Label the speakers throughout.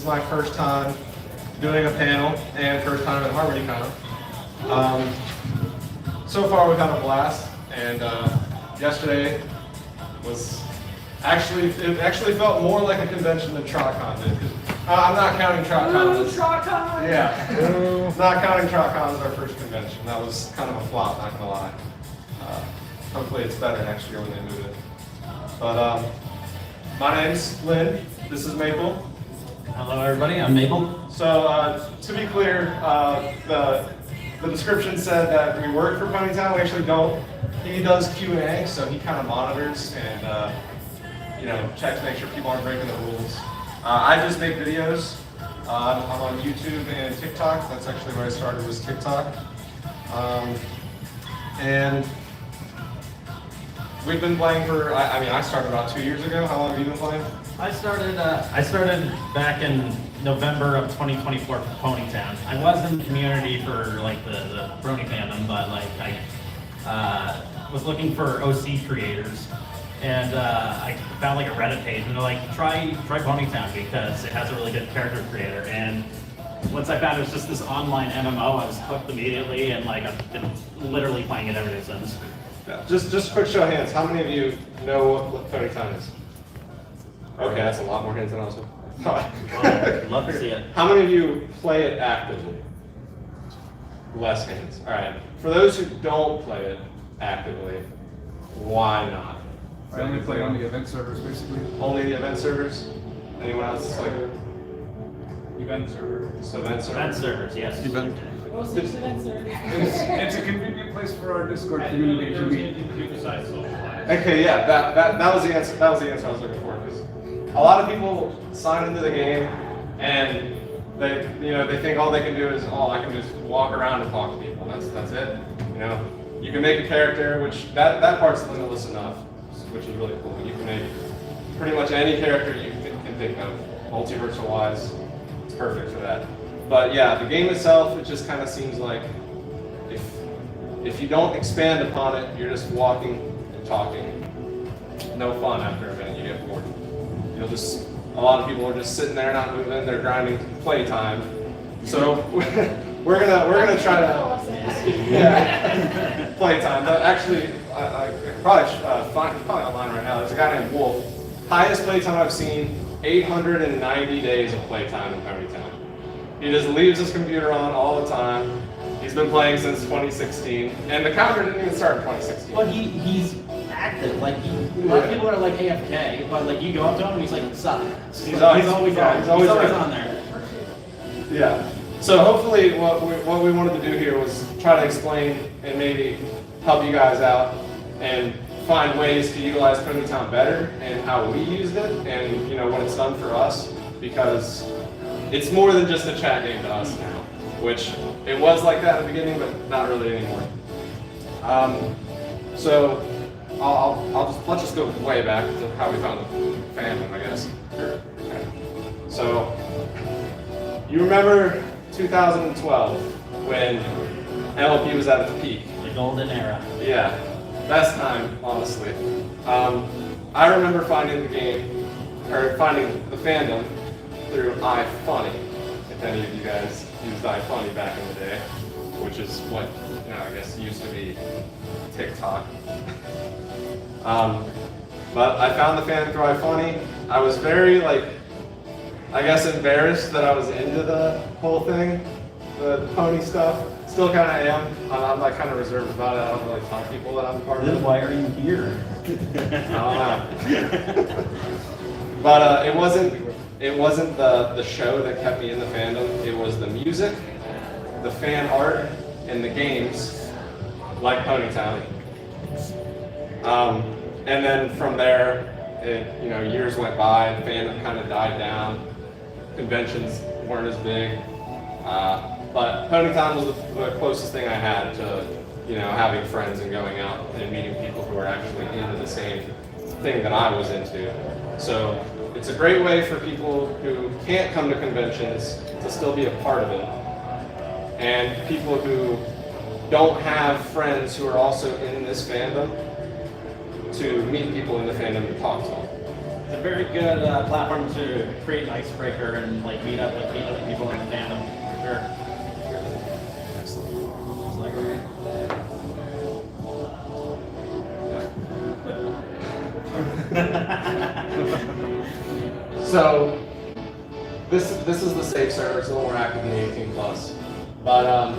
Speaker 1: is my first time doing a panel and first time at HarmonyCon. So far we've had a blast, and yesterday was it actually felt more like a convention than TrotCon did. I'm not counting TrotCon.
Speaker 2: TrotCon!
Speaker 1: Yeah, not counting TrotCon as our first convention. That was kind of a flop, not gonna lie. Hopefully it's better next year when they move it. But my name's Lynn. This is Maple.
Speaker 3: Hello everybody, I'm Maple.
Speaker 1: So to be clear, the description said that we work for Ponytown. We actually don't. He does Q&A, so he kind of monitors and checks to make sure people aren't breaking the rules. I just make videos. I'm on YouTube and TikTok. That's actually where I started, was TikTok. And we've been playing for, I started about 2 years ago. How long have you been playing?
Speaker 3: I started back in November of 2024 for Ponytown. I was in the community for like the Brony fandom, but like I was looking for OC creators, and I found like a Reddit page, and they're like, try Ponytown because it has a really good character creator. And once I found it was just this online MMO, I was hooked immediately, and like I've been literally playing it ever since.
Speaker 1: Yeah. Just quick show of hands. How many of you know what Ponytown is? Okay, that's a lot more hands than I was hoping.
Speaker 3: Love to see it.
Speaker 1: How many of you play it actively? Less hands. All right. For those who don't play it actively, why not?
Speaker 2: I only play on the event servers, basically.
Speaker 1: Only the event servers? Anyone else like
Speaker 2: Event server.
Speaker 1: so event servers?
Speaker 3: Event servers, yes.
Speaker 2: It's a convenient place for our Discord community to meet.
Speaker 1: Okay, yeah, that was the answer. That was the answer I was looking for. Because a lot of people sign into the game and they think all they can do is I can just walk around and talk to people. That's it. You can make a character, which that part's limitless enough, which is really cool. You can make pretty much any character you can think of, multiversal wise. It's perfect for that. But yeah, the game itself, it just kind of seems like if you don't expand upon it, you're just walking and talking. No fun after a minute, you get bored. A lot of people are just sitting there not moving, they're grinding playtime. So we're gonna try to playtime. But actually, I probably probably online right now. There's a guy named Wolf. Highest playtime I've seen, 890 days of playtime in Ponytown. He just leaves his computer on all the time. He's been playing since 2016, and the counter didn't even start in 2016.
Speaker 3: But he's active. Like a lot of people are like AFK, but like you go up to him and he's like, "Sup?" He's always on there.
Speaker 1: Yeah. So hopefully, what we wanted to do here was try to explain and maybe help you guys out and find ways to utilize Ponytown better and how we used it, and what it's done for us, because it's more than just a chat game to us now, which it was like that at the beginning, but not really anymore. So let's just go way back to how we found the fandom, I guess. Okay. So you remember 2012 when MLP was at its peak?
Speaker 3: The golden era.
Speaker 1: Yeah, best time, honestly. I remember finding the game, or finding the fandom through iFunny, if any of you guys used iFunny back in the day, which is what, I guess used to be TikTok. But I found the fandom through iFunny. I was very, embarrassed that I was into the whole thing, the pony stuff. Still kind of am. I'm kind of reserved about it. I don't really tell people that I'm part of it.
Speaker 3: Then why are you here?
Speaker 1: I don't know. But it wasn't the show that kept me in the fandom. It was the music, the fan art, and the games, like Ponytown. And then from there, years went by. The fandom kind of died down. Conventions weren't as big. But Ponytown was the closest thing I had to, having friends and going out and meeting people who are actually into the same thing that I was into. So it's a great way for people who can't come to conventions to still be a part of it. And people who don't have friends who are also in this fandom to meet people in the fandom and talk to them.
Speaker 3: It's a very good platform to create an icebreaker and like meet up with people in the fandom, for sure.
Speaker 1: So this is the safe server. It's a little more active than 18 plus. But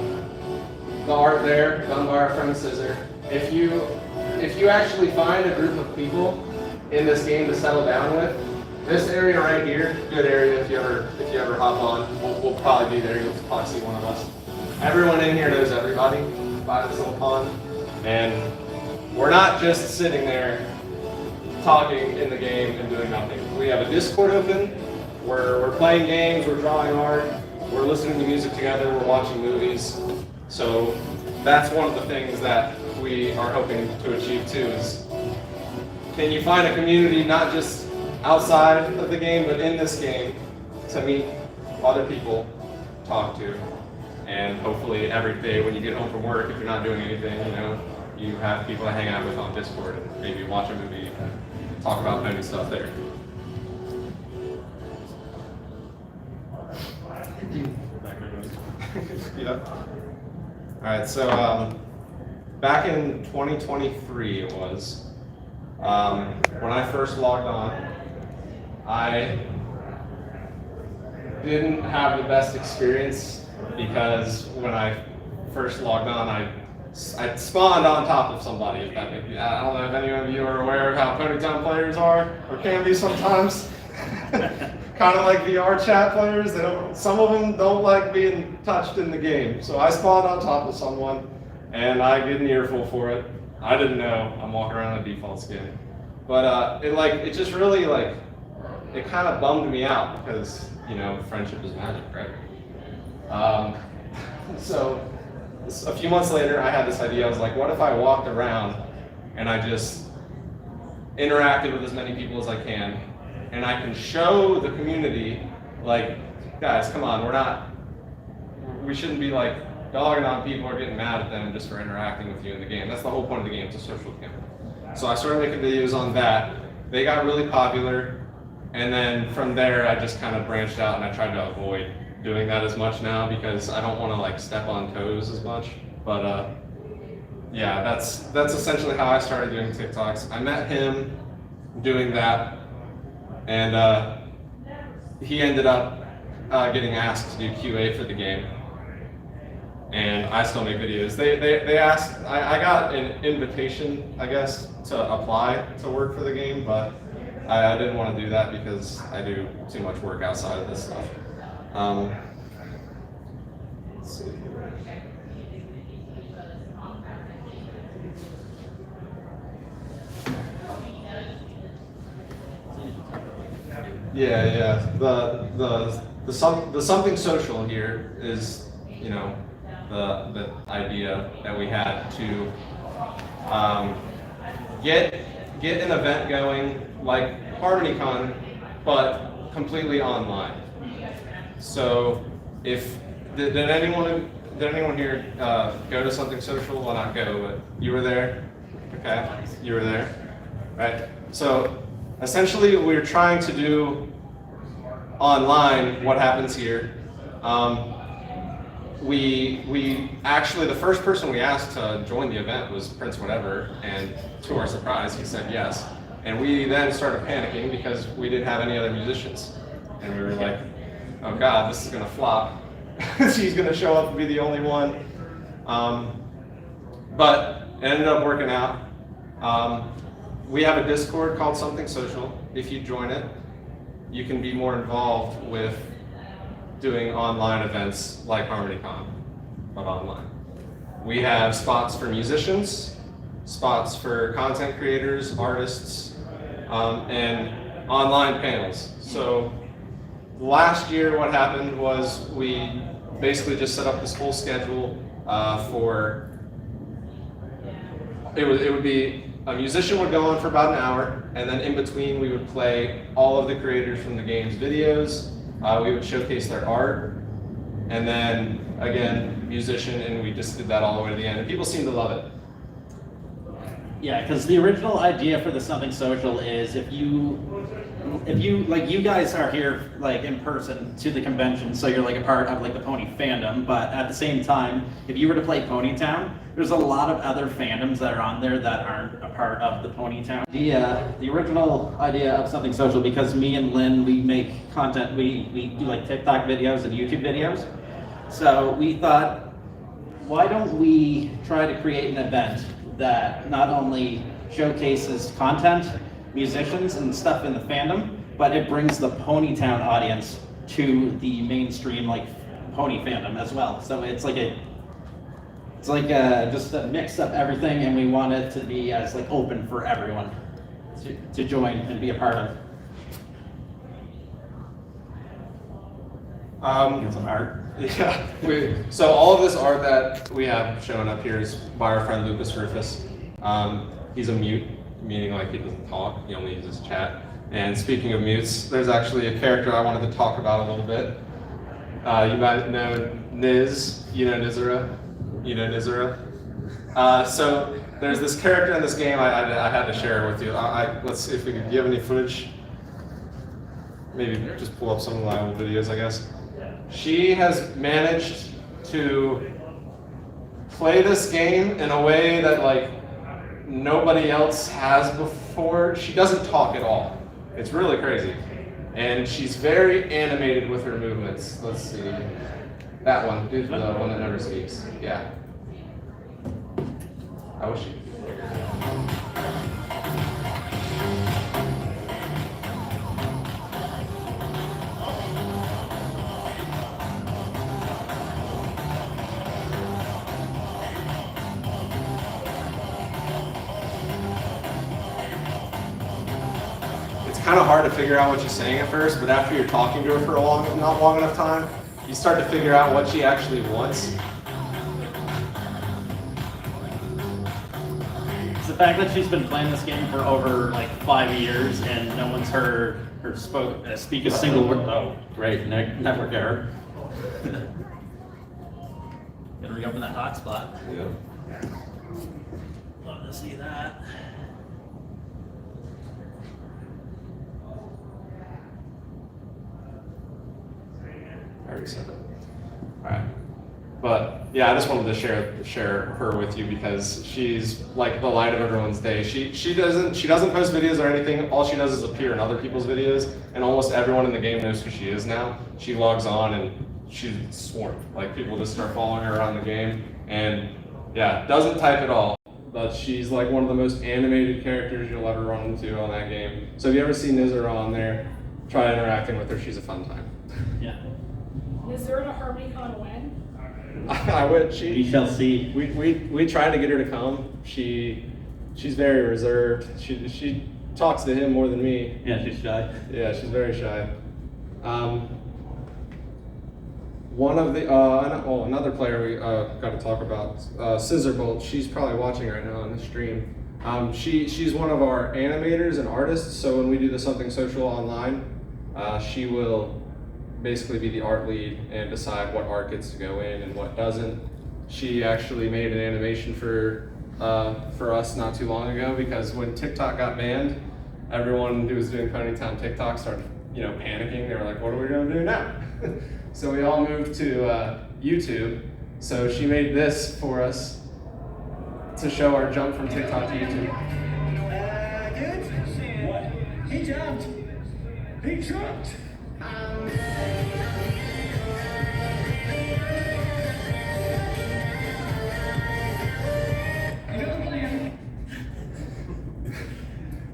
Speaker 1: the art there, done by our friend Scissor. If you actually find a group of people in this game to settle down with, this area right here, good area if you ever hop on. We'll probably be there. You'll probably see one of us. Everyone in here knows everybody by this little pond, and we're not just sitting there talking in the game and doing nothing. We have a Discord open. We're playing games. We're drawing art. We're listening to music together. We're watching movies. So that's one of the things that we are hoping to achieve too. Is can you find a community not just outside of the game, but in this game, to meet other people, talk to, and hopefully every day when you get home from work, if you're not doing anything, you have people to hang out with on Discord and maybe watch a movie and talk about pony stuff there. Yeah. All right, so back in 2023 it was, when I first logged on, I didn't have the best experience because when I first logged on, I spawned on top of somebody. If that makes, I don't know if any of you are aware of how Ponytown players are, or can be sometimes. Kind of like VR chat players. Some of them don't like being touched in the game. So I spawned on top of someone, and I get an earful for it. I didn't know. I'm walking around in a default skin, but it just really it kind of bummed me out because friendship is magic, right? So a few months later, I had this idea. I was like, what if I walked around and I just interacted with as many people as I can, and I can show the community, like, guys, come on, we shouldn't be dogging on people or getting mad at them just for interacting with you in the game. That's the whole point of the game. It's a social game. So I started making videos on that. They got really popular. And then from there, I just kind of branched out and I tried to avoid doing that as much now because I don't want to step on toes as much. But yeah, that's essentially how I started doing TikToks. I met him doing that, and he ended up getting asked to do QA for the game. And I still make videos. They asked, I got an invitation, I guess, to apply to work for the game, but I didn't want to do that because I do too much work outside of this stuff. Let's see here. Yeah. The something social here is, the idea that we had to get an event going like HarmonyCon, but completely online. So did anyone here go to something social? Well, not go, but you were there. Okay, you were there, right? So essentially, we're trying to do online what happens here. We actually, the first person we asked to join the event was Prince Whatever, and to our surprise, he said yes. And we then started panicking because we didn't have any other musicians. And we were like, oh God, this is gonna flop. She's gonna show up and be the only one. But it ended up working out. We have a Discord called Something Social. If you join it, you can be more involved with doing online events like HarmonyCon, but online. We have spots for musicians, spots for content creators, artists, and online panels. So last year what happened was we basically just set up this whole schedule it would be a musician would go on for about an hour, and then in between we would play all of the creators from the game's videos. We would showcase their art, and then again, musician, and we just did that all the way to the end, and people seem to love it.
Speaker 3: Yeah, because the original idea for the Something Social is if you if you like, you guys are here like in person to the convention, so you're like a part of like the pony fandom. But at the same time, if you were to play Ponytown, there's a lot of other fandoms that are on there that aren't a part of the Ponytown. The original idea of something social, because me and Lynn, we make content, we do like TikTok videos and YouTube videos. So we thought, why don't we try to create an event that not only showcases content, musicians and stuff in the fandom, but it brings the Ponytown audience to the mainstream like pony fandom as well. So it's like just a mix of everything, and we want it to be as like open for everyone to join and be a part of. Some art.
Speaker 1: Yeah. So all of this art that we have showing up here is by our friend Lucas Rufus. He's a mute, meaning like he doesn't talk, he only uses chat. And speaking of mutes, there's actually a character I wanted to talk about a little bit. You might know Niz, you know Nizura? So there's this character in this game I had to share with you. Let's see if we can, do you have any footage? Maybe just pull up some of my old videos, I guess. She has managed to play this game in a way that like nobody else has before. She doesn't talk at all. It's really crazy. And she's very animated with her movements. Let's see. That one, the one that never speaks. Yeah. I wish you. Kind of hard to figure out what she's saying at first, but after you're talking to her for not long enough time, you start to figure out what she actually wants.
Speaker 3: It's the fact that she's been playing this game for over like 5 years and no one's heard her speak a single word. Oh, great, network error. Gotta reopen that hotspot.
Speaker 1: Yeah.
Speaker 3: Love to see that.
Speaker 1: I already said it. All right. But yeah, I just wanted to share her with you because she's like the light of everyone's day. She doesn't post videos or anything. All she does is appear in other people's videos, and almost everyone in the game knows who she is now. She logs on and she's swarmed. Like people just start following her around the game, and yeah, doesn't type at all. But she's like one of the most animated characters you'll ever run into on that game. So if you ever see Nizura on there, try interacting with her. She's a fun time.
Speaker 3: Yeah.
Speaker 4: Is there a HarmonyCon when?
Speaker 1: I would.
Speaker 3: We shall see.
Speaker 1: We tried to get her to come. She's very reserved. She talks to him more than me.
Speaker 3: Yeah, she's shy.
Speaker 1: Yeah, she's very shy. One of the another player we got to talk about, Scissorbolt. She's probably watching right now on the stream. She's one of our animators and artists. So when we do the Something Social online, she will basically be the art lead and decide what art gets to go in and what doesn't. She actually made an animation for us not too long ago because when TikTok got banned, everyone who was doing Ponytown TikTok started, panicking. They were like, "What are we going to do now?" So we all moved to YouTube. So she made this for us to show our jump from TikTok to YouTube.
Speaker 5: Good. What? He jumped. He jumped.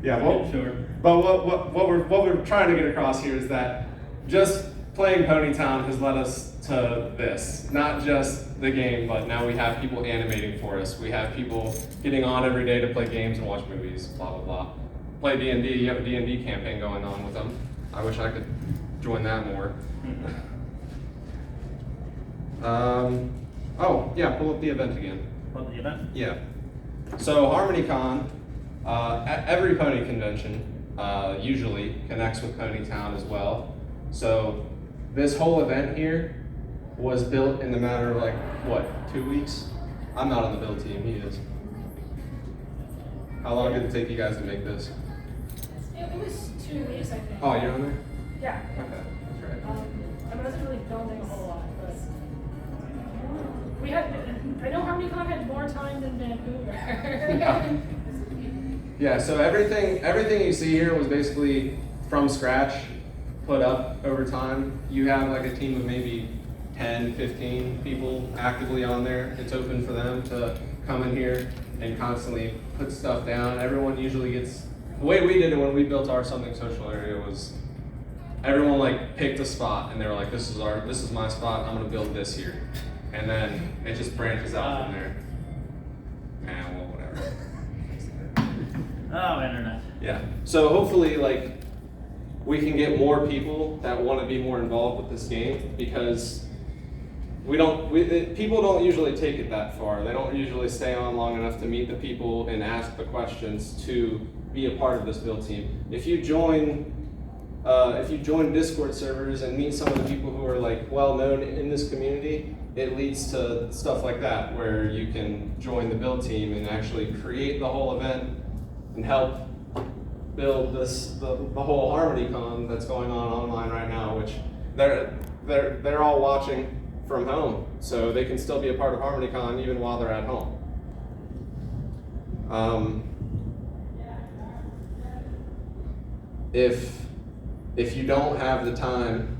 Speaker 1: Yeah, well,
Speaker 3: Sure.
Speaker 1: But what we're trying to get across here is that just playing Ponytown has led us to this. Not just the game, but now we have people animating for us. We have people getting on every day to play games and watch movies, blah, blah, blah. Play D&D, you have a D&D campaign going on with them. I wish I could join that more. Oh, yeah, pull up the event again.
Speaker 3: What, the event?
Speaker 1: Yeah. So HarmonyCon, every pony convention usually connects with Ponytown as well. So this whole event here was built in the matter of 2 weeks? I'm not on the build team, he is. How long did it take you guys to make this?
Speaker 4: It was 2 weeks, I think.
Speaker 1: Oh, you're on there?
Speaker 4: Yeah.
Speaker 1: Okay, that's right.
Speaker 4: I wasn't really filming a whole lot, but we had. I know HarmonyCon had more time than Vancouver.
Speaker 1: Yeah, so everything you see here was basically from scratch, put up over time. You have like a team of maybe 10, 15 people actively on there. It's open for them to come in here and constantly put stuff down. Everyone usually gets, the way we did it when we built our Something Social area was everyone like picked a spot and they were like, this is my spot, I'm gonna build this here. And then it just branches out from there. And well, whatever.
Speaker 3: Oh, internet.
Speaker 1: Yeah. So hopefully, like, we can get more people that want to be more involved with this game because people don't usually take it that far. They don't usually stay on long enough to meet the people and ask the questions to be a part of this build team. If you join Discord servers and meet some of the people who are like well known in this community, it leads to stuff like that where you can join the build team and actually create the whole event and help build the whole HarmonyCon that's going on online right now, which they're all watching from home, so they can still be a part of HarmonyCon even while they're at home. If you don't have the time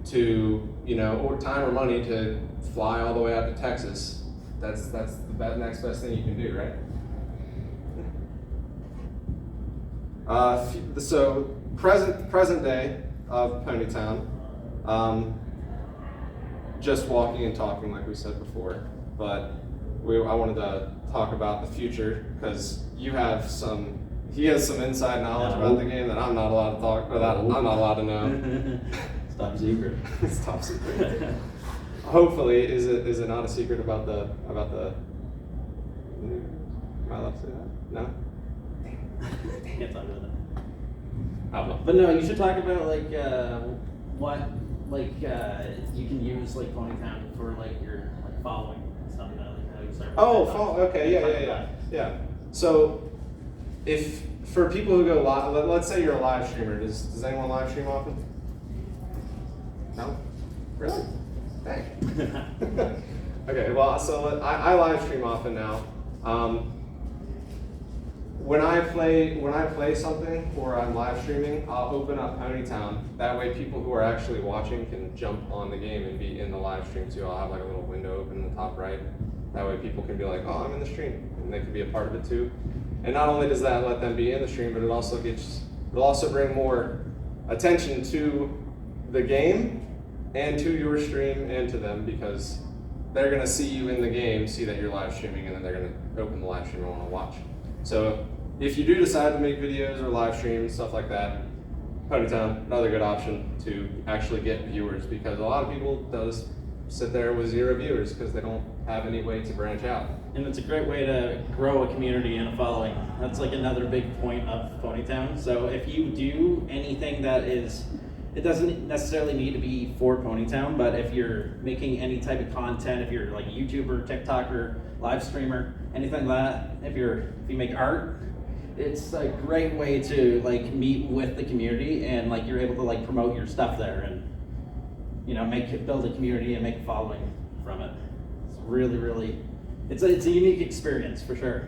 Speaker 1: to, or time or money to fly all the way out to Texas, that's the next best thing you can do, right? So present day of Ponytown, just walking and talking like we said before, but I wanted to talk about the future because he has some inside knowledge about the game that I'm not allowed to talk, or that I'm not allowed to know.
Speaker 3: It's top secret.
Speaker 1: It's top secret. Hopefully, is it not a secret about the? Am I allowed to say that? No.
Speaker 3: Can't talk about that.
Speaker 1: I don't know.
Speaker 3: But no, you should talk about what you can use like Ponytown for like your like following and stuff. Like how you start.
Speaker 1: Okay, yeah. So, if for people who go live, let's say you're a live streamer. Does anyone live stream often? No. Really? Dang. Okay. Well, so I live stream often now. When I play something or I'm live streaming, I'll open up Ponytown. That way people who are actually watching can jump on the game and be in the live stream too. I'll have like a little window open in the top right. That way people can be like, oh, I'm in the stream, and they can be a part of it too. And not only does that let them be in the stream, but it'll also bring more attention to the game and to your stream and to them, because they're gonna see you in the game, see that you're live streaming, and then they're gonna open the live stream and wanna watch. So if you do decide to make videos or live streams, stuff like that, Ponytown, another good option to actually get viewers, because a lot of people just sit there with 0 viewers because they don't have any way to branch out.
Speaker 3: And it's a great way to grow a community and a following. That's like another big point of Ponytown. So if you do anything that is, it doesn't necessarily need to be for Ponytown, but if you're making any type of content, if you're like a YouTuber, TikToker, live streamer, anything like that, if you make art, it's a great way to like meet with the community, and like you're able to like promote your stuff there, and build a community and make a following from it. It's really, it's a unique experience for sure.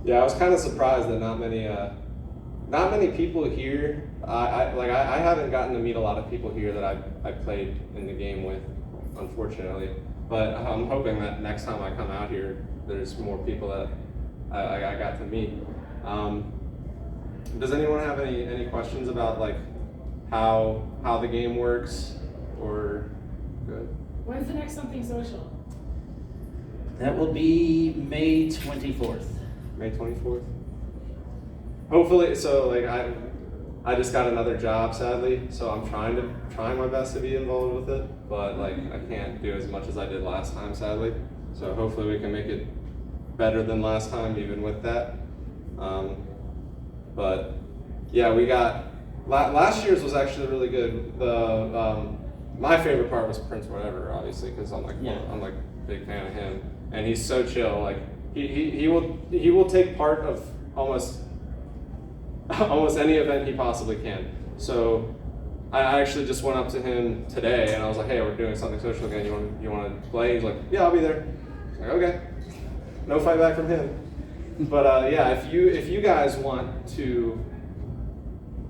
Speaker 1: Yeah, I was kind of surprised that not many people here. I haven't gotten to meet a lot of people here that I played in the game with, unfortunately. But I'm hoping that next time I come out here, there's more people that I got to meet. Does anyone have any questions about like how the game works, or good?
Speaker 4: When's the next Something Social?
Speaker 3: That will be May 24th.
Speaker 1: May 24th. Hopefully, so like I just got another job, sadly, so I'm trying my best to be involved with it, but like I can't do as much as I did last time, sadly. So hopefully we can make it better than last time, even with that. But yeah, we got last year's was actually really good. My favorite part was Prince Whatever, obviously, because I'm like a big fan of him, and he's so chill. Like he will take part of almost almost any event he possibly can. So I actually just went up to him today and I was like, hey, we're doing something social again. You want to play? He's like, yeah, I'll be there. I was like, okay. No fight back from him. But yeah, if you guys want to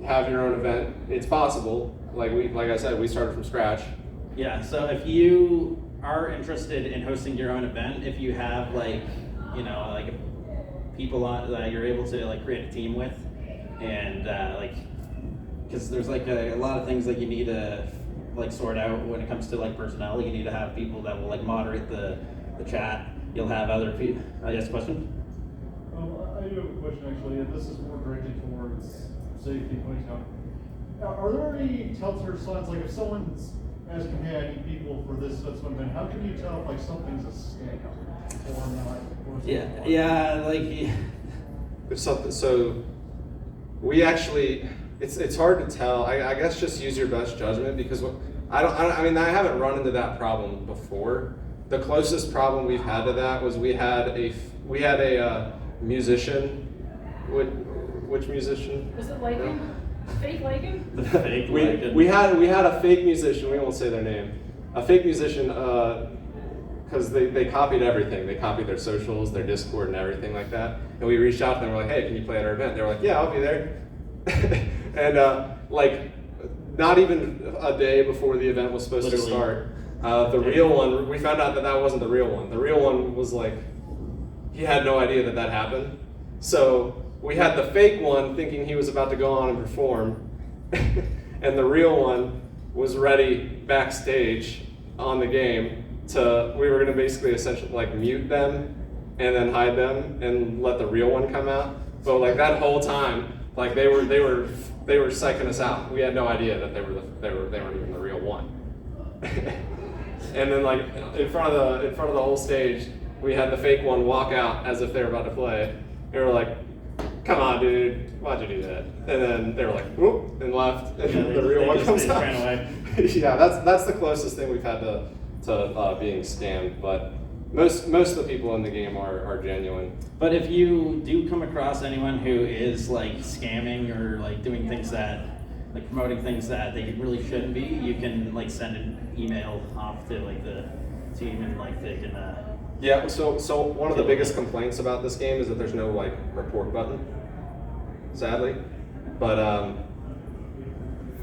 Speaker 1: have your own event, it's possible. Like I said, we started from scratch.
Speaker 3: Yeah, so if you are interested in hosting your own event, if you have like, you know, like people on, that you're able to like create a team with, and like, because there's like a lot of things that you need to like sort out when it comes to like personnel. You need to have people that will like moderate the chat. You'll have other people. Yes, question?
Speaker 6: I do have a question actually, and this is more directed towards safety points now. Are there any telltale signs, like if someone's asking, hey, I need people for this event, how can you tell if like something's a scam or not? Or
Speaker 3: Yeah, like
Speaker 1: There's something. So we actually, it's hard to tell. I guess just use your best judgment, because I mean, I haven't run into that problem before. The closest problem we've had to that was we had a musician. Which musician?
Speaker 4: Was it liking? Fake liking?
Speaker 3: the fake.
Speaker 1: We had a fake musician. We won't say their name. A fake musician, because they copied everything. They copied their socials, their Discord, and everything like that. And we reached out to them. We're like, hey, can you play at our event? They were like, yeah, I'll be there. And like, not even a day before the event was supposed to start, the real one. We found out that wasn't the real one. The real one was like, he had no idea that happened. So we had the fake one thinking he was about to go on and perform, and the real one was ready backstage on the game we were gonna basically essentially like mute them and then hide them and let the real one come out. But like that whole time, like they were psyching us out. We had no idea that they weren't even the real one. And then like in front of the whole stage, we had the fake one walk out as if they were about to play. They were like, come on, dude, why'd you do that? And then they were like, whoop, and left, and the real one comes out.
Speaker 3: Ran away.
Speaker 1: Yeah, that's the closest thing we've had to being scammed. But most of the people in the game are genuine.
Speaker 3: But if you do come across anyone who is like scamming or like doing things that, like promoting things that they really shouldn't be, you can like send an email off to like the team, and like they can.
Speaker 1: Yeah. So one of the biggest complaints about this game is that there's no like report button. Sadly, but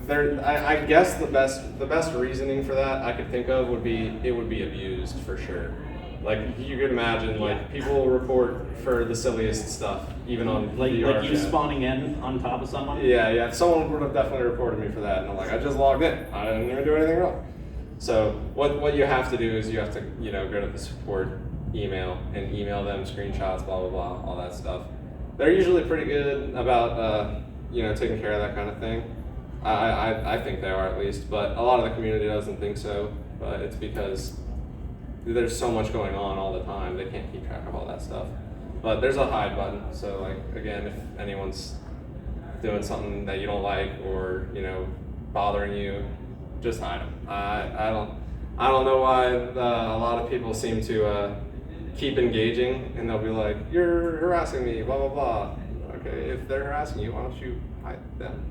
Speaker 1: I guess the best reasoning for that I could think of would be it would be abused for sure. Like you could imagine, like people will report for the silliest stuff, even on
Speaker 3: like
Speaker 1: VR
Speaker 3: you
Speaker 1: chat.
Speaker 3: spawning in on top of someone.
Speaker 1: Yeah. Someone would have definitely reported me for that, and I'm like, I just logged in. I didn't even do anything wrong. So what you have to do is you have to go to the support email and email them screenshots, blah blah blah, all that stuff. They're usually pretty good about taking care of that kind of thing. I think they are, at least, but a lot of the community doesn't think so. But it's because there's so much going on all the time, they can't keep track of all that stuff. But there's a hide button, so like again, if anyone's doing something that you don't like or bothering you, just hide them. I don't know why a lot of people seem to keep engaging, and they'll be like, you're harassing me, blah blah blah. Okay, if they're harassing you, why don't you hide them?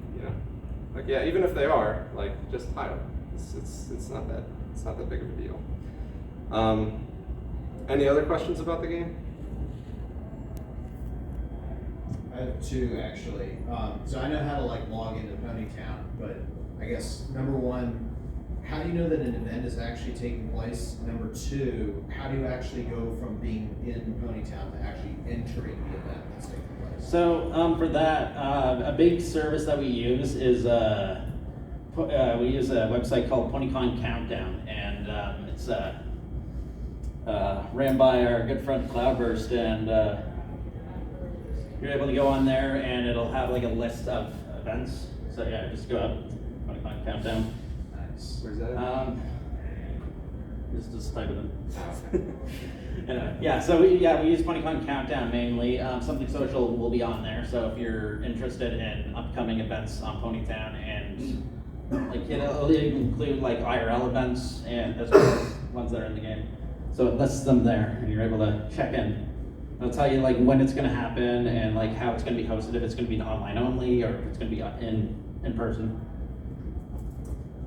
Speaker 1: Like, yeah, even if they are, like, just hide them. It's not that big of a deal. Any other questions about the game?
Speaker 7: I have two actually. So I know how to like log into Ponytown, but I guess number one, how do you know that an event is actually taking place? Number two, how do you actually go from being in Ponytown to actually entering the event that's taking place?
Speaker 3: So for that, a big service that we use is we use a website called HarmonyCon Countdown, and it's ran by our good friend Cloudburst, and you're able to go on there, and it'll have like a list of events. So yeah, just go up HarmonyCon Countdown.
Speaker 1: Where's that at?
Speaker 3: Just type it in. Anyway, yeah, so we use HarmonyCon Countdown mainly. Something Social will be on there, so if you're interested in upcoming events on Ponytown, and like it'll include like IRL events and as well as ones that are in the game. So it lists them there, and you're able to check in It'll tell you like when it's gonna happen and like how it's gonna be hosted, if it's gonna be online only or if it's gonna be in person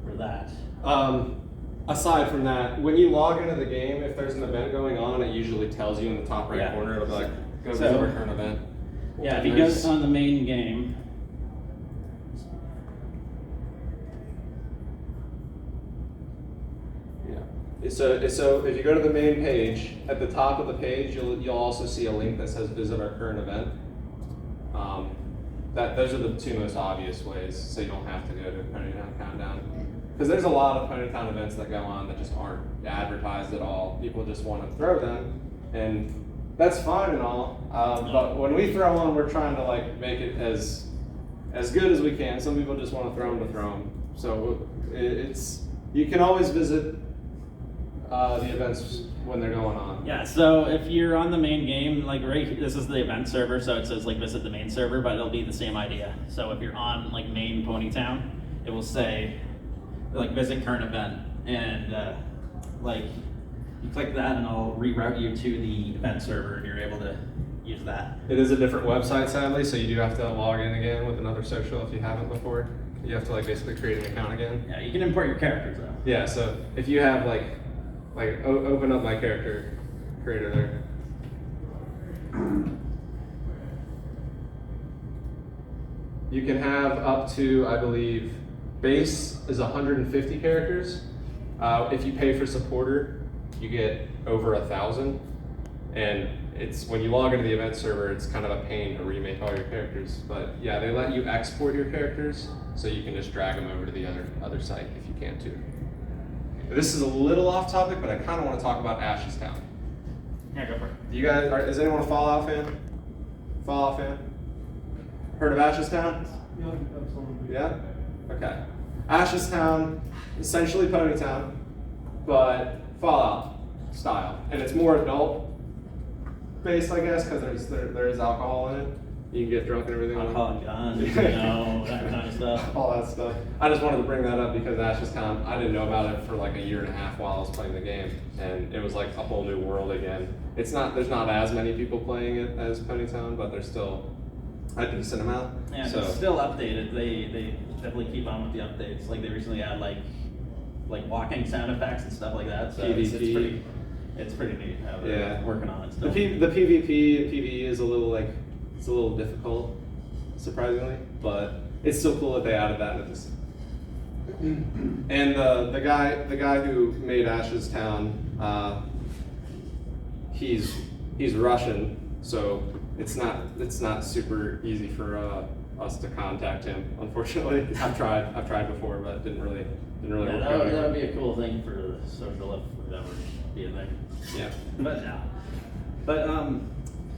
Speaker 3: for that.
Speaker 1: Aside from that, when you log into the game, if there's an event going on, it usually tells you in the top right
Speaker 3: Yeah.
Speaker 1: corner. It'll be like, go
Speaker 3: So-
Speaker 1: visit our current event.
Speaker 3: Yeah, if you
Speaker 1: There's-
Speaker 3: go on the main game.
Speaker 1: Yeah. So if you go to the main page, at the top of the page, you'll also see a link that says visit our current event. Those are the two most obvious ways, so you don't have to go to PonyTown Countdown. Because there's a lot of PonyTown events that go on that just aren't advertised at all. People just want to throw them, and that's fine and all. But when we throw one, we're trying to like make it as good as we can. Some people just want to throw them. So it's you can always visit the events when they're going on.
Speaker 3: Yeah, so if you're on the main game, like this is the event server, so it says like visit the main server, but it'll be the same idea. So if you're on like main PonyTown, it will say like visit current event, and like you click that and it'll reroute you to the event server and you're able to use that.
Speaker 1: It is a different website, sadly, so you do have to log in again with another social if you haven't before. You have to like basically create an account again.
Speaker 3: Yeah, you can import your characters though.
Speaker 1: Yeah, so if you have open up my character creator there. You can have up to, I believe, base is 150 characters. If you pay for supporter, you get over 1,000. And it's when you log into the event server, it's kind of a pain to remake all your characters. But yeah, they let you export your characters, so you can just drag them over to the other site if you can too. This is a little off topic, but I kind of want to talk about Ashes Town.
Speaker 3: Yeah, go for it.
Speaker 1: Do you guys, is anyone a Fallout fan? Fallout fan? Heard of Ashes Town?
Speaker 6: Yeah, absolutely.
Speaker 1: Yeah? Okay. Ashes Town, essentially PonyTown, but Fallout style. And it's more adult based, I guess, because there is alcohol in it. You can get drunk and everything.
Speaker 3: Alcohol and guns, you know, that kind of stuff.
Speaker 1: All that stuff. I just wanted to bring that up because Ashes Town, I didn't know about it for like a year and a half while I was playing the game. And it was like a whole new world again. There's not as many people playing it as PonyTown, but there's still a decent amount.
Speaker 3: Yeah,
Speaker 1: So-
Speaker 3: it's still updated. They definitely keep on with the updates. Like they recently had like walking sound effects and stuff like that. So
Speaker 1: PvP.
Speaker 3: it's pretty neat how they're working on it still.
Speaker 1: The PvP and PvE is a little difficult, surprisingly, but it's still cool that they added that into this. And the guy who made Ashes Town, he's Russian, so it's not super easy for us to contact him. Unfortunately, I've tried before, but it didn't really work out.
Speaker 3: That would be a cool thing for social if that would be a thing.
Speaker 1: Yeah.
Speaker 3: But no. But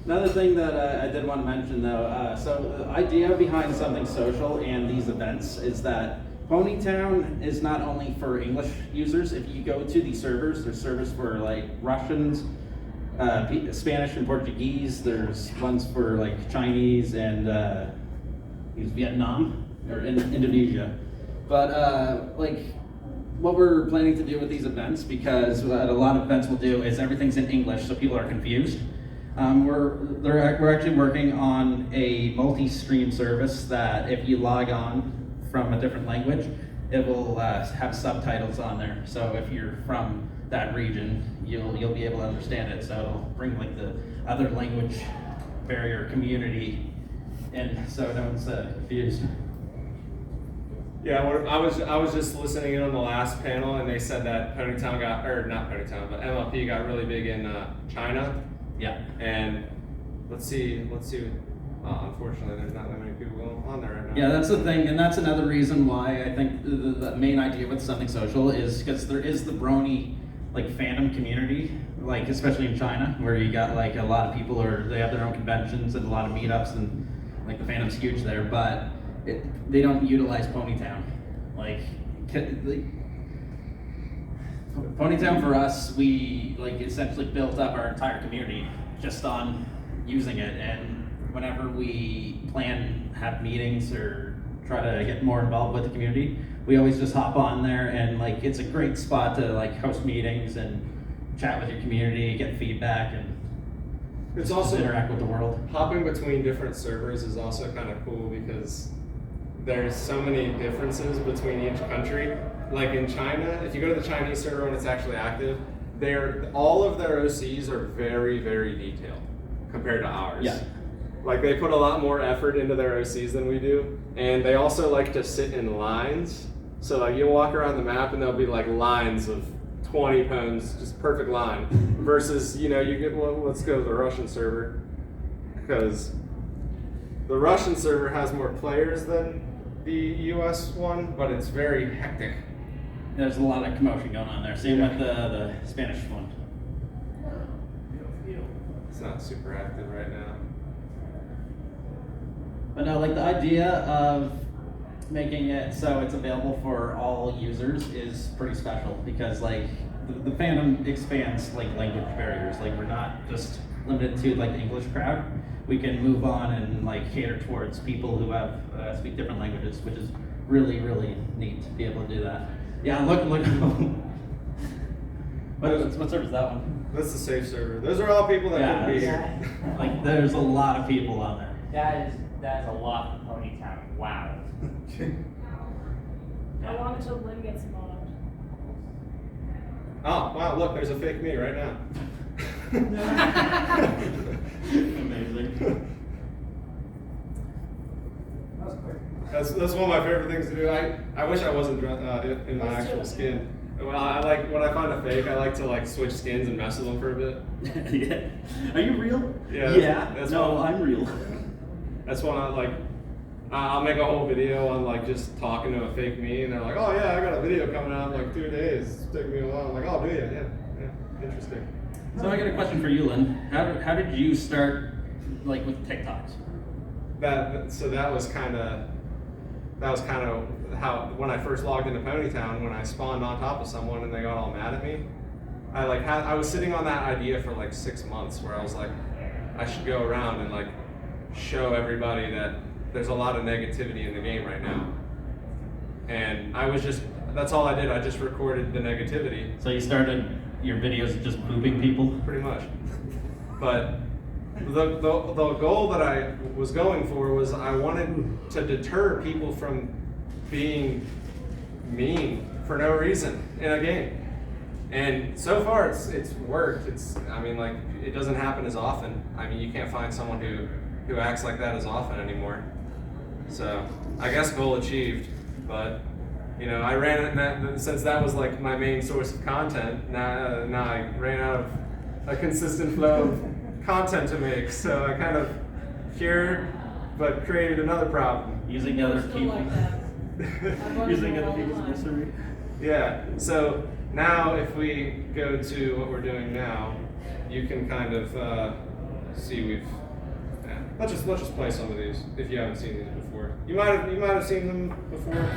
Speaker 3: another thing that I did want to mention though, so the idea behind something social and these events is that PonyTown is not only for English users. If you go to the servers, there's servers for like Russians, Spanish and Portuguese. There's ones for like Chinese and Vietnam or Indonesia. But like what we're planning to do with these events, because what a lot of events will do is everything's in English, so people are confused. We're actually working on a multi-stream service that if you log on from a different language, it will have subtitles on there. So if you're from that region, you'll be able to understand it. So it'll bring like the other language barrier community in, so no one's confused.
Speaker 1: Yeah, I was just listening in on the last panel, and they said that PonyTown not PonyTown, but MLP got really big in China.
Speaker 3: Yeah.
Speaker 1: And let's see. Unfortunately, there's not that many people going on there right now.
Speaker 3: Yeah, that's the thing, and that's another reason why I think the main idea with something social is because there is the Brony like fandom community, like especially in China, where you got like a lot of people they have their own conventions and a lot of meetups, and like the fandom's huge there, but they don't utilize PonyTown. Like PonyTown for us, we like essentially built up our entire community just on using it, and whenever we have meetings or try to get more involved with the community, we always just hop on there, and like it's a great spot to like host meetings and chat with your community, get feedback, and
Speaker 1: It's
Speaker 3: just
Speaker 1: also
Speaker 3: interact with the world.
Speaker 1: hopping between different servers is also kind of cool because there's so many differences between each country. Like in China, if you go to the Chinese server when it's actually active, all of their OCs are very, very detailed compared to ours.
Speaker 3: Yeah.
Speaker 1: Like they put a lot more effort into their OCs than we do, and they also like to sit in lines. So like you'll walk around the map and there'll be like lines of 20 pawns, just perfect line. Versus, you get, well, let's go to the Russian server, because the Russian server has more players than the US one, but it's very hectic.
Speaker 3: There's a lot of commotion going on there. Same with the Spanish one.
Speaker 1: It's not super active right now.
Speaker 3: But no, like the idea of making it so it's available for all users is pretty special because like the fandom expands like language barriers. Like we're not just limited to like the English crowd. We can move on and like cater towards people who have speak different languages, which is really, really neat to be able to do that. Yeah, look. What server is that one?
Speaker 1: That's the safe server. Those are all people that couldn't be here.
Speaker 3: Like there's a lot of people on there.
Speaker 8: That is a lot for Ponytown. Wow.
Speaker 4: How long until Lynn gets involved?
Speaker 1: Oh, wow, look, there's a fake me right now.
Speaker 3: Amazing.
Speaker 1: That's one of my favorite things to do. I wish I wasn't in my actual skin. Well, I like when I find a fake. I like to like switch skins and mess with them for a bit.
Speaker 3: Yeah. Are you real?
Speaker 1: Yeah. That's
Speaker 3: no,
Speaker 1: one.
Speaker 3: I'm real.
Speaker 1: That's when I like. I'll make a whole video on like just talking to a fake me, and they're like, "Oh yeah, I got a video coming out in like 2 days. It's taking me a while." I'm like, "Oh, do you? Yeah, interesting."
Speaker 3: So I got a question for you, Lynn. How did you start like with TikToks?
Speaker 1: That was kind of how when I first logged into Ponytown, when I spawned on top of someone and they got all mad at me. I was sitting on that idea for like 6 months where I was like, I should go around and like show everybody that there's a lot of negativity in the game right now. And that's all I did. I just recorded the negativity.
Speaker 3: So you started your videos just booping people?
Speaker 1: Pretty much. But the goal that I was going for was I wanted to deter people from being mean for no reason in a game. And so far it's worked. It doesn't happen as often. I mean, you can't find someone who acts like that as often anymore. So I guess goal achieved, but I ran it since that was like my main source of content. Now I ran out of a consistent flow of content to make, so I kind of cured, but created another problem.
Speaker 3: Using other
Speaker 4: Still
Speaker 3: people.
Speaker 4: like that.
Speaker 3: Using other people's misery.
Speaker 1: Yeah. So now if we go to what we're doing now, you can kind of see we've. Let's just play some of these if you haven't seen these before. You might have seen them before.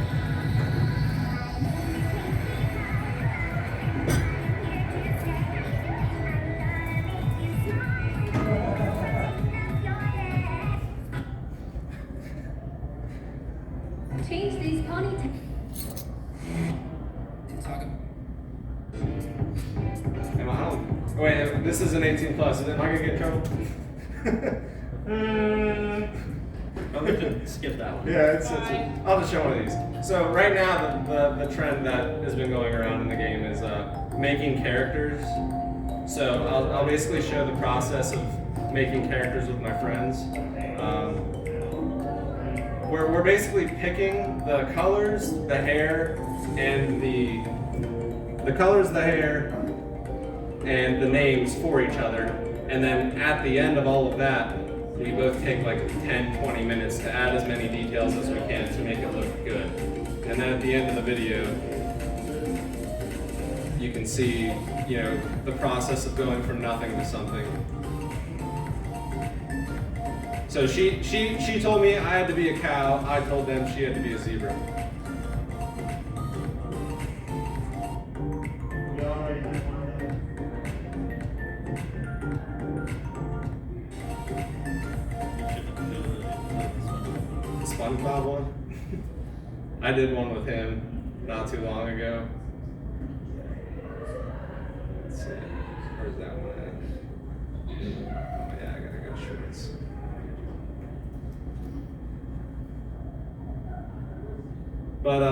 Speaker 9: Change these ponytails.
Speaker 1: Wait, this is an 18 plus. Am I gonna get in trouble?
Speaker 3: I'll have to skip that one.
Speaker 1: Yeah, I'll just show one of these. So right now, the trend that has been going around in the game is making characters. So I'll basically show the process of making characters with my friends. We're basically picking the colors, the hair, and the colors, the hair, and the names for each other. And then at the end of all of that, we both take like 10, 20 minutes to add as many details as we can to make it look good. And then at the end of the video, you can see, the process of going from nothing to something. So she told me I had to be a cow. I told them she had to be a zebra. SpongeBob one? I did one with him not too long ago. Let's see. Where's that one at? Oh yeah, I But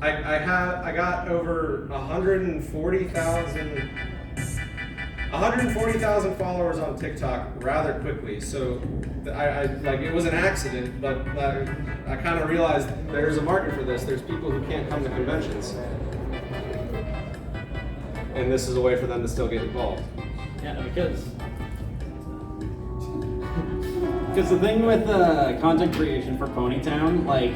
Speaker 1: I got over 140,000 followers on TikTok rather quickly. So I like it was an accident, but I kind of realized there's a market for this. There's people who can't come to conventions, and this is a way for them to still get involved.
Speaker 3: Yeah, because the thing with content creation for Ponytown, like,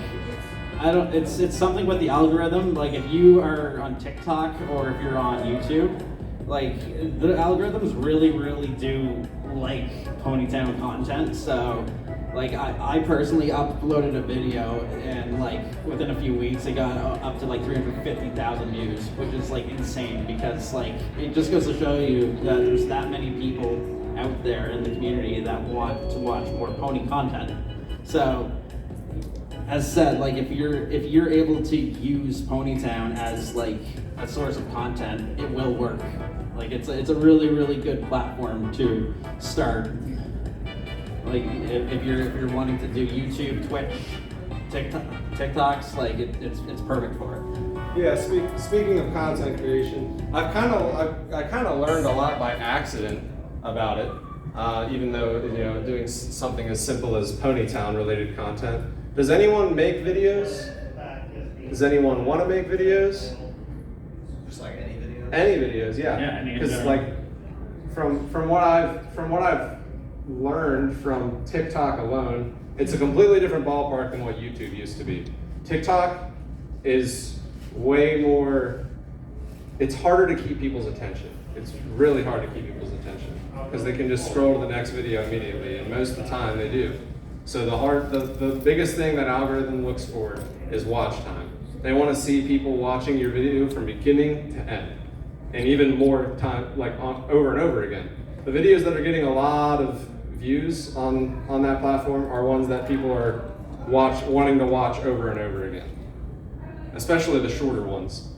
Speaker 3: it's something with the algorithm. Like, if you are on TikTok or if you're on YouTube, like, the algorithms really do like Ponytown content. So, like, I personally uploaded a video, and like within a few weeks it got up to like 350,000 views, which is like insane, because like it just goes to show you that there's that many people out there in the community that want to watch more pony content. So, as said, like, if you're able to use Ponytown as like a source of content, it will work. Like, it's a really good platform to start. Like, if you're wanting to do YouTube, Twitch, TikToks, like it's perfect for it.
Speaker 1: Yeah. Speaking of content creation, I kind of learned a lot by accident about it. Even though, doing something as simple as Ponytown related content. Does anyone make videos? Does anyone want to make videos?
Speaker 7: Just like any video.
Speaker 1: Any videos, yeah.
Speaker 3: Yeah, any in
Speaker 1: Because
Speaker 3: general.
Speaker 1: like from what I've learned from TikTok alone, it's a completely different ballpark than what YouTube used to be. TikTok is way more. It's harder to keep people's attention. It's really hard to keep people's attention because they can just scroll to the next video immediately, and most of the time they do. So the biggest thing that algorithm looks for is watch time. They want to see people watching your video from beginning to end, and even more time, like over and over again. The videos that are getting a lot of views on that platform are ones that people are wanting to watch over and over again, especially the shorter ones.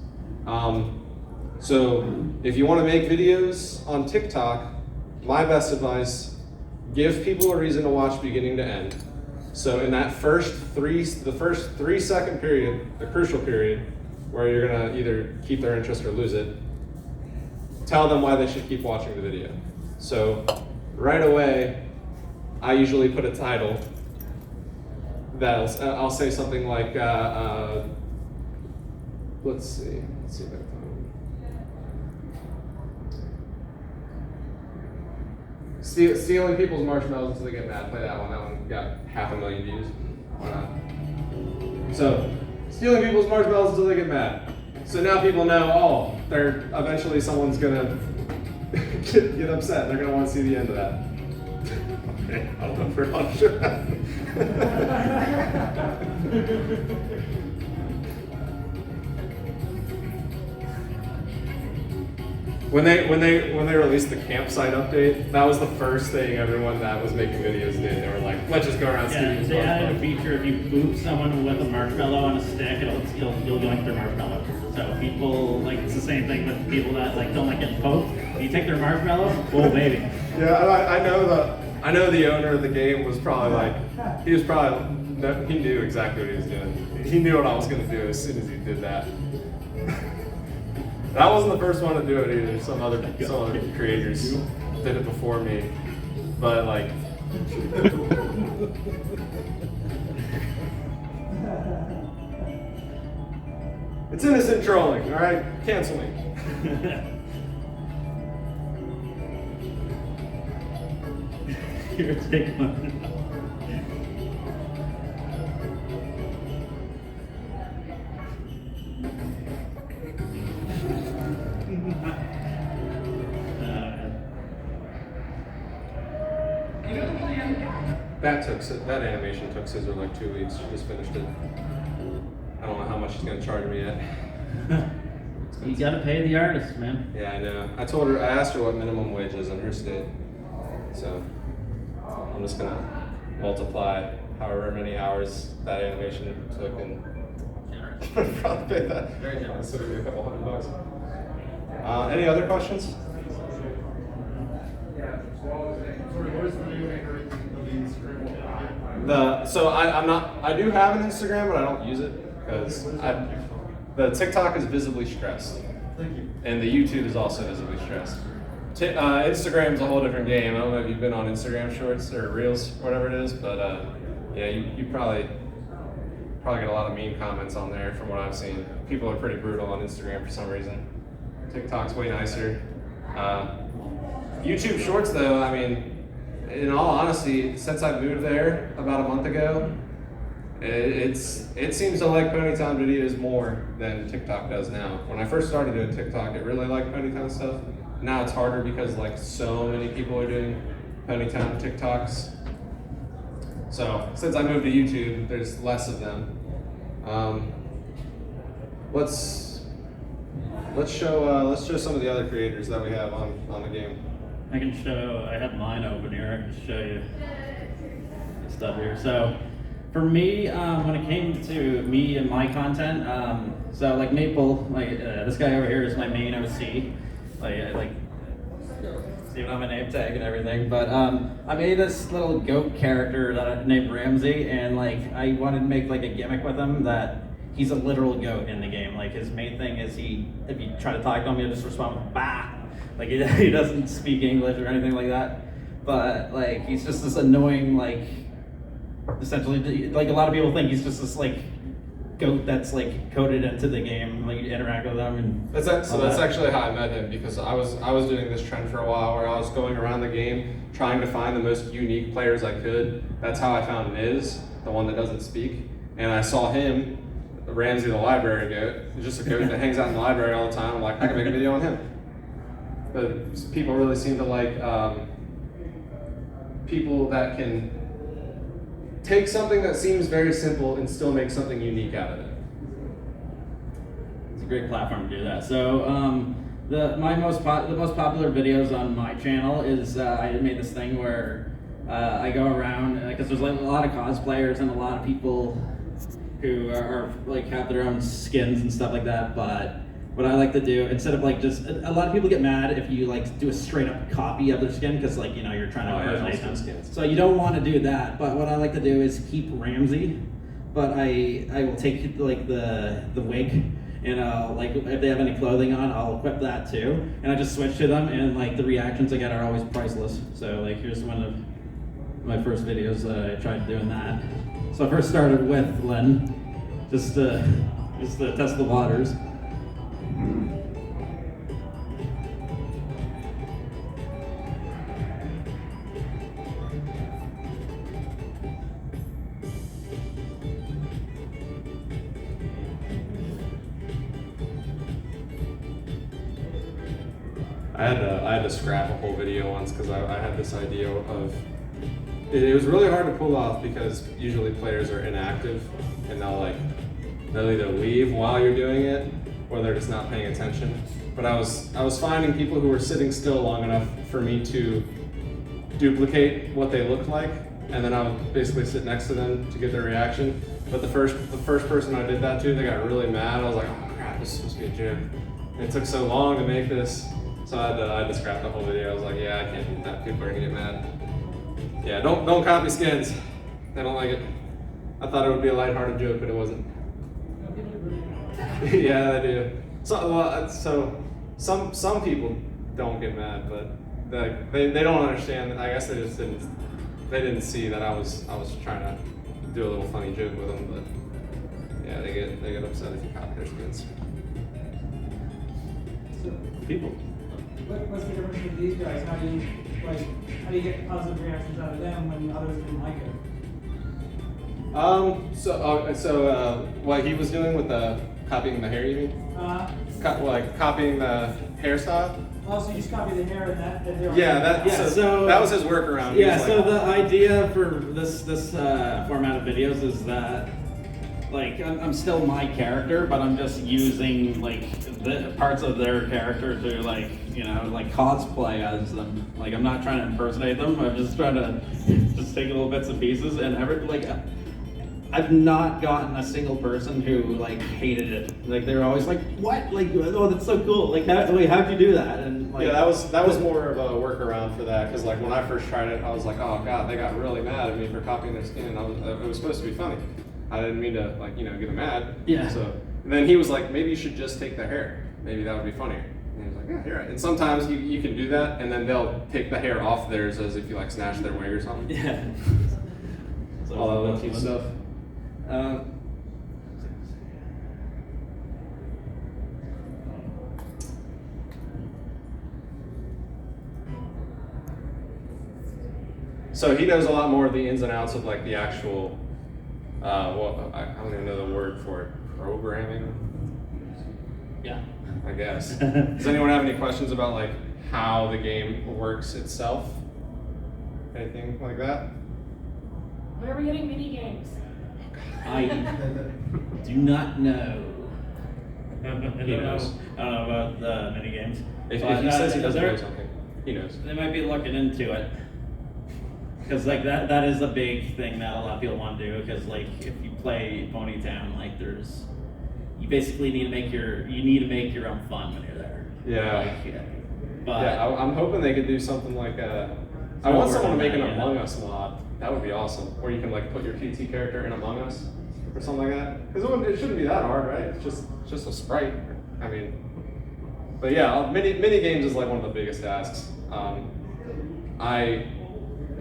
Speaker 1: So if you want to make videos on TikTok, my best advice: give people a reason to watch beginning to end. So in that first 3 second period, the crucial period, where you're gonna either keep their interest or lose it, tell them why they should keep watching the video. So right away, I usually put a title that I'll say something like, let's see if I can find it. Stealing people's marshmallows until they get mad. Play that one. That one got 500,000 views. Why not? So, stealing people's marshmallows until they get mad. So now people know, oh, eventually someone's gonna get upset. They're gonna want to see the end of that. Okay, I don't know if we're on sure. When they released the campsite update, that was the first thing everyone that was making videos did. They were like, let's just go around stealing
Speaker 3: They added a feature: if you boop someone with a marshmallow on a stick, you'll yoink their marshmallow. So people, like, it's the same thing with people that like don't like getting poked. You take their marshmallow, oh baby.
Speaker 1: Yeah, I know the owner of the game was probably like, he knew exactly what he was doing. He knew what I was gonna do as soon as he did that. That wasn't the first one to do it either. Some other creators did it before me, but like. It's innocent trolling, all right? Cancel me.
Speaker 3: Here, take one.
Speaker 1: That animation took Scissor like 2 weeks. She just finished it. I don't know how much she's gonna charge me yet.
Speaker 3: You gotta pay the artist, man.
Speaker 1: Yeah, I know. I asked her what minimum wage is in her state. So I'm just gonna multiply however many hours that animation took and probably pay that.
Speaker 3: Very generous.
Speaker 1: So it'll be a couple $100. Any other questions?
Speaker 6: Sorry, what is the name of the script?
Speaker 1: I do have an Instagram, but I don't use it because the TikTok is visibly stressed.
Speaker 6: Thank you.
Speaker 1: And the YouTube is also visibly stressed. Instagram's a whole different game. I don't know if you've been on Instagram Shorts or Reels, whatever it is, but yeah, you probably get a lot of mean comments on there from what I've seen. People are pretty brutal on Instagram for some reason. TikTok's way nicer. YouTube Shorts, though, I mean, in all honesty, since I moved there about a month ago, it seems to like Ponytown videos more than TikTok does now. When I first started doing TikTok, it really liked Ponytown stuff. Now it's harder because like so many people are doing Ponytown TikToks. So since I moved to YouTube, there's less of them. Let's show some of the other creators that we have on the game.
Speaker 3: I can show, I have mine open here, I can show you stuff here. So for me, when it came to me and my content, so like Maple, this guy over here is my main OC. See if I have a name tag and everything, but I made this little goat character named Ramsey, and like I wanted to make like a gimmick with him that he's a literal goat in the game. Like his main thing is if you try to talk to him, he'll just respond with bah. Like he doesn't speak English or anything like that, but like he's just this annoying, like essentially like a lot of people think he's just this like goat that's like coded into the game, like you interact with them and
Speaker 1: that's actually how I met him, because I was doing this trend for a while where I was going around the game trying to find the most unique players I could. That's how I found Miz, the one that doesn't speak, and I saw him, Ramsey the library goat. He's just a goat that hangs out in the library all the time. I'm like, I can make a video on him. But people really seem to like people that can take something that seems very simple and still make something unique out of it.
Speaker 3: It's a great platform to do that. So the most popular videos on my channel is I made this thing where I go around because there's like a lot of cosplayers and a lot of people who are like have their own skins and stuff like that. But what I like to do, instead of like just a lot of people get mad if you like do a straight up copy of their skin because like you're trying to impersonate them.
Speaker 1: Skins.
Speaker 3: So you don't want to do that. But what I like to do is keep Ramsey, but I will take like the wig. And like if they have any clothing on, I'll equip that too. And I just switch to them, and like the reactions I get are always priceless. So like here's one of my first videos I tried doing that. So I first started with Len, just to test the waters.
Speaker 1: I had to scrap a whole video once because I had this idea of it was really hard to pull off because usually players are inactive and they'll either leave while you're doing it or they're just not paying attention. But I was finding people who were sitting still long enough for me to duplicate what they looked like, and then I would basically sit next to them to get their reaction. But the first person I did that to, they got really mad. I was like, oh crap, this is supposed to be a joke. And it took so long to make this, so I had to scrap the whole video. I was like, yeah, I can't do that. People are gonna get mad. Yeah, don't copy skins. They don't like it. I thought it would be a lighthearted joke, but it wasn't. Yeah, they do. So some people don't get mad, but they don't understand. I guess they just didn't see that I was trying to do a little funny joke with them. But yeah, they get upset if you copy their skins.
Speaker 3: People.
Speaker 9: What's the difference with these guys? How do you get positive reactions out of them when others didn't like it?
Speaker 1: What he was doing with the copying the hair, you mean? Copying the hairstyle?
Speaker 9: Also, you just copy the hair and that.
Speaker 1: Yeah, so that was his workaround.
Speaker 3: Yeah, so the idea for this format of videos is that like I'm still my character, but I'm just using like the parts of their character to like cosplay as them. Like I'm not trying to impersonate them. I'm just trying to just take little bits and pieces and I've not gotten a single person who like hated it. Like they're always like, "What? Like, oh, that's so cool! Like, how'd you do that?" And like,
Speaker 1: Yeah, that was more of a workaround for that, because like when I first tried it, I was like, oh god, they got really mad at me for copying their skin. It was supposed to be funny. I didn't mean to like get them mad.
Speaker 3: Yeah.
Speaker 1: So and then he was like, maybe you should just take the hair. Maybe that would be funnier. And he was like, yeah, you're right. And sometimes you can do that, and then they'll take the hair off theirs as if you like snatch their wig or something.
Speaker 3: yeah. So
Speaker 1: All that
Speaker 3: that's
Speaker 1: cute
Speaker 3: fun.
Speaker 1: stuff. So he knows a lot more of the ins and outs of like the actual, well, I don't even know the word for it, programming,
Speaker 3: Yeah.
Speaker 1: I guess. Does anyone have any questions about like how the game works itself? Anything like that?
Speaker 4: When are we getting mini games?
Speaker 3: I do not know. I don't
Speaker 1: He knows.
Speaker 3: I don't know about the mini games.
Speaker 1: If he says he doesn't know something, he knows.
Speaker 3: They might be looking into it. Because like that is a big thing that a lot of people want to do. Because like if you play Ponytown, like you basically need to make your own fun when you're there.
Speaker 1: Yeah.
Speaker 3: Like, but
Speaker 1: Yeah, I'm hoping they could do something like I want someone to make an Among Us mod. That would be awesome. Where you can like put your PT character in Among Us or something like that. Because it shouldn't be that hard, right? It's just a sprite. I mean, but yeah, mini games is like one of the biggest asks.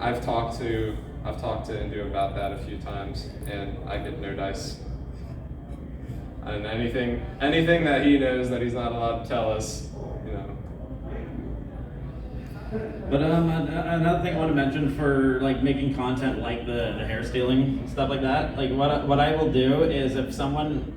Speaker 1: I've talked to Indu about that a few times, and I get no dice. And anything that he knows that he's not allowed to tell us,
Speaker 3: But another thing I want to mention for like making content like the hair stealing stuff like that, like what I will do is if someone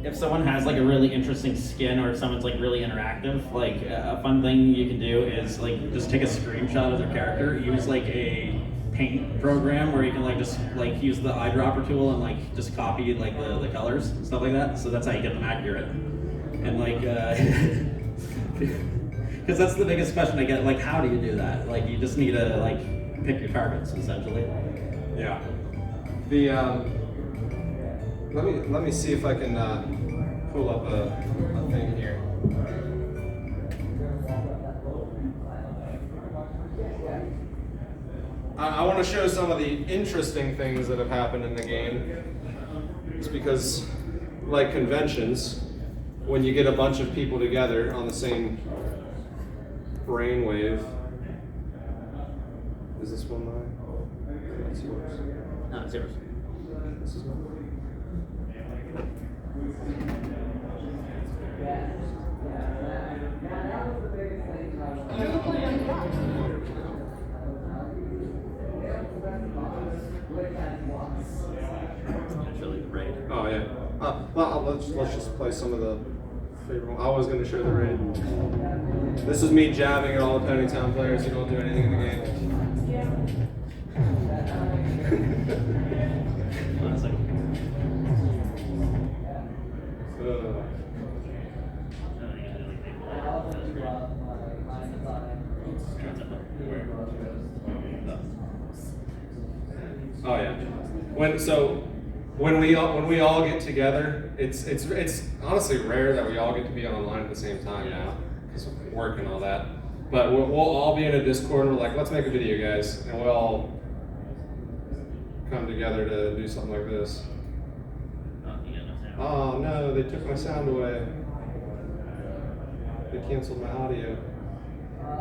Speaker 3: has like a really interesting skin or if someone's like really interactive, like a fun thing you can do is like just take a screenshot of their character, use like a paint program where you can like just like use the eyedropper tool and like just copy like the colors and stuff like that. So that's how you get them accurate. And like because that's the biggest question I get, like how do you do that? Like you just need to like pick your targets essentially.
Speaker 1: Yeah. The let me see if I can pull up a thing here. I want to show some of the interesting things that have happened in the game. It's because, like conventions, when you get a bunch of people together on the same brainwave. Is this one mine? That's yours.
Speaker 3: No, it's yours.
Speaker 1: This is mine.
Speaker 3: Actually, right.
Speaker 1: Oh yeah. Well, let's just play some of the favorite one. I was going to show the raid. This is me jabbing at all the Ponytown players who don't do anything in the game.
Speaker 3: One second.
Speaker 1: Oh yeah. When we all get together, it's honestly rare that we all get to be online at the same time now because of work and all that. But we'll all be in a Discord and we're like, let's make a video, guys, and we'll all come together to do something like this. Oh no, they took my sound away. They canceled my audio.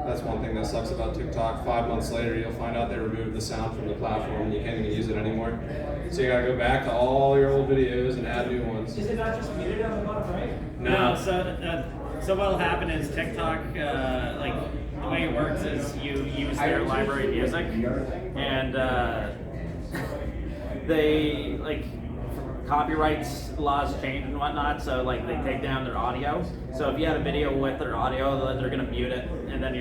Speaker 1: That's one thing that sucks about TikTok. 5 months later, you'll find out they removed the sound from the platform and you can't even use it anymore. So you gotta go back to all your old videos and add new ones.
Speaker 9: Is it not just muted on the bottom right?
Speaker 3: No, so what'll happen is TikTok, like the way it works is you use their library of music, and they like copyrights laws change and whatnot, so like they take down their audio. So if you had a video with their audio, they're gonna mute it, and then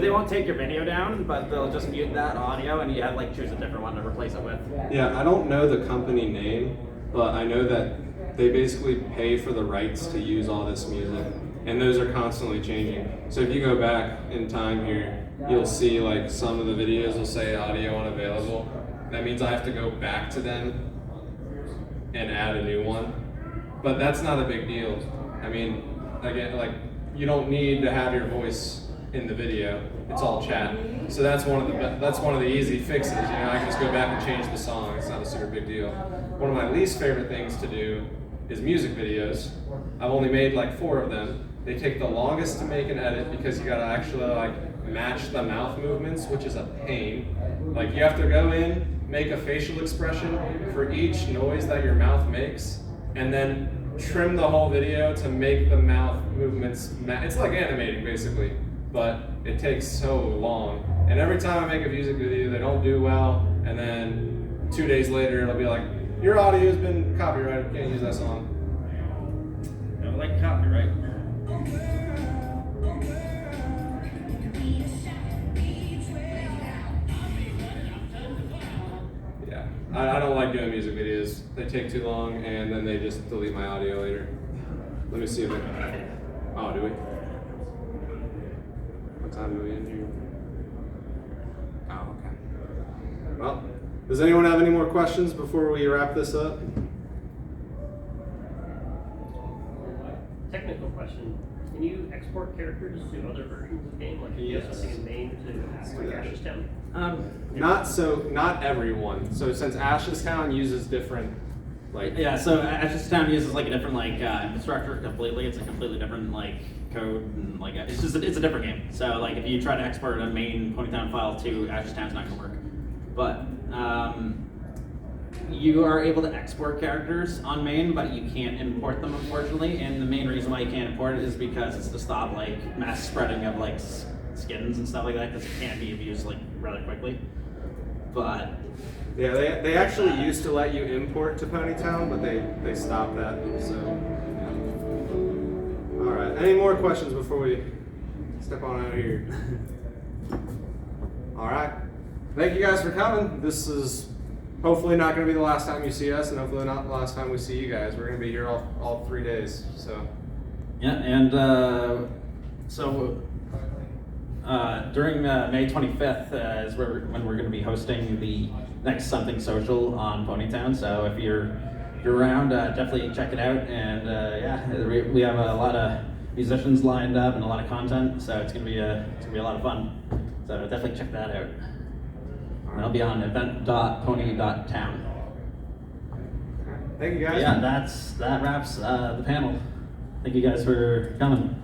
Speaker 3: they won't take your video down, but they'll just mute that audio, and you have like choose a different one to replace it with.
Speaker 1: Yeah, I don't know the company name, but I know that they basically pay for the rights to use all this music, and those are constantly changing. So if you go back in time here, you'll see like some of the videos will say audio unavailable. That means I have to go back to them and add a new one. But that's not a big deal. I mean, again, like, you don't need to have your voice in the video. It's all chat. So that's one of the easy fixes. You know, I can just go back and change the song. It's not a super big deal. One of my least favorite things to do is music videos. I've only made like 4 of them. They take the longest to make and edit because you gotta actually like match the mouth movements, which is a pain. Like, you have to go in, make a facial expression for each noise that your mouth makes, and then trim the whole video to make the mouth movements it's like animating basically, but it takes so long. And every time I make a music video, they don't do well, and then 2 days later it'll be like, your audio's been copyrighted, can't use that song.
Speaker 3: I like copyright.
Speaker 1: Yeah, I don't like doing music videos. They take too long, and then they just delete my audio later. Let me see if oh, do we? What time do we end here? Oh, okay. Well, does anyone have any more questions before we wrap this up?
Speaker 10: Technical question. Can you export characters to other versions of the game? Like if you have
Speaker 1: Yes.
Speaker 10: something in main to like Ashes Town?
Speaker 1: Not everyone. So since Ashes Town uses different, like,
Speaker 3: Yeah, so Ashes Town uses like a different like infrastructure completely. It's a completely different like code and like it's a different game. So like if you try to export a main Ponytown file to Ashes Town, it's not gonna work. But you are able to export characters on main, but you can't import them, unfortunately. And the main reason why you can't import it is because it's to stop like mass spreading of like skins and stuff like that, because it can't be abused like rather quickly. But
Speaker 1: yeah, they actually used to let you import to Ponytown, but they stopped that. So, all right. Any more questions before we step on out of here? All right. Thank you guys for coming. This is hopefully not going to be the last time you see us, and hopefully not the last time we see you guys. We're going to be here all 3 days. So.
Speaker 3: yeah, and during May 25th is when we're going to be hosting the next Something Social on Ponytown. So if you're around, definitely check it out. And we have a lot of musicians lined up and a lot of content, so it's gonna be a lot of fun. So definitely check that out. And I'll be on event.pony.town.
Speaker 1: Thank you guys.
Speaker 3: Yeah, that wraps the panel. Thank you guys for coming.